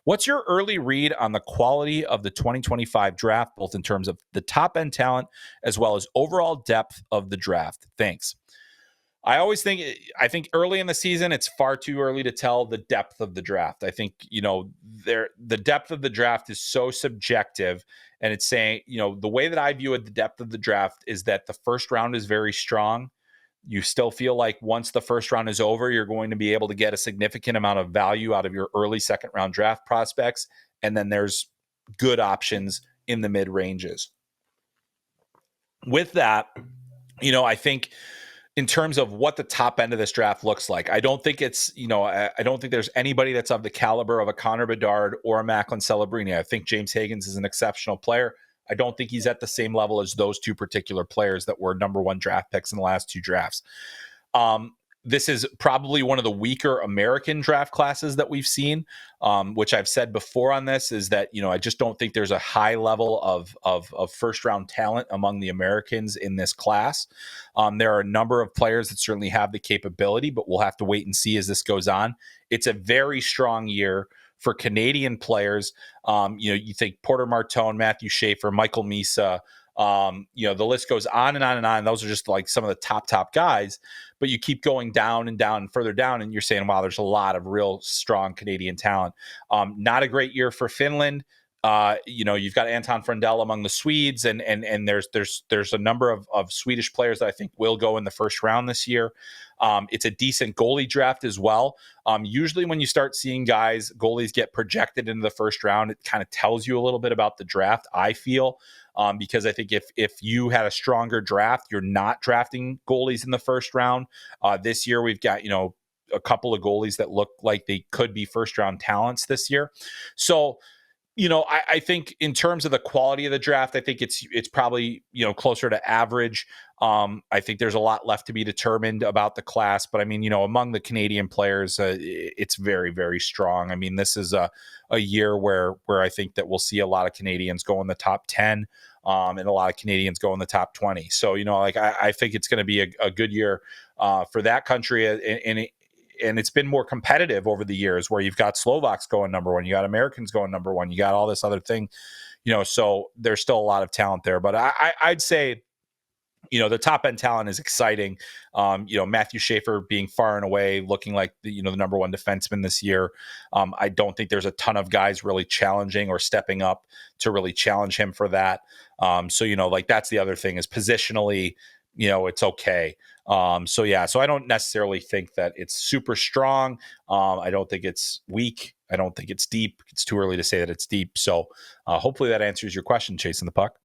What's your early read on the quality of the 2025 draft, both in terms of the top end talent as well as overall depth of the draft? Thanks. I think early in the season, it's far too early to tell the depth of the draft. I think, the depth of the draft is so subjective, and it's saying, the way that I view it, the depth of the draft is that the first round is very strong. You still feel like once the first round is over, you're going to be able to get a significant amount of value out of your early second round draft prospects. And then there's good options in the mid ranges. With that, I think in terms of what the top end of this draft looks like, I don't think it's, I don't think there's anybody that's of the caliber of a Connor Bedard or a Macklin Celebrini. I think James Higgins is an exceptional player. I don't think he's at the same level as those two particular players that were number one draft picks in the last two drafts. This is probably one of the weaker American draft classes that we've seen, which I've said before on this is that, I just don't think there's a high level of first round talent among the Americans in this class. There are a number of players that certainly have the capability, but we'll have to wait and see as this goes on. It's a very strong year for Canadian players. You think Porter Martone, Matthew Schaefer, Michael Misa, the list goes on and on and on. Those are just like some of the top guys, but you keep going down and down and further down, and you're saying, wow, there's a lot of real strong Canadian talent. Not a great year for Finland. You've got Anton Frundell among the Swedes, and there's a number of Swedish players that I think will go in the first round this year. It's a decent goalie draft as well. Usually when you start seeing goalies get projected into the first round, it kind of tells you a little bit about the draft, I feel, because I think if you had a stronger draft, you're not drafting goalies in the first round. This year we've got, a couple of goalies that look like they could be first round talents this year. So, I think in terms of the quality of the draft, I think it's probably, closer to average. I think there's a lot left to be determined about the class, but I mean, among the Canadian players, it's very, very strong. I mean, this is a year where I think that we'll see a lot of Canadians go in the top 10, and a lot of Canadians go in the top 20. So, I think it's going to be a good year for that country, and it's been more competitive over the years where you've got Slovaks going number one, you got Americans going number one, you got all this other thing, so there's still a lot of talent there. But I'd say, the top end talent is exciting. Matthew Schaefer being far and away looking like the number one defenseman this year. I don't think there's a ton of guys really challenging or stepping up to really challenge him for that. So that's the other thing is positionally, it's okay. So I don't necessarily think that it's super strong. I don't think it's weak. I don't think it's deep. It's too early to say that it's deep. So hopefully that answers your question, Chasing the Puck.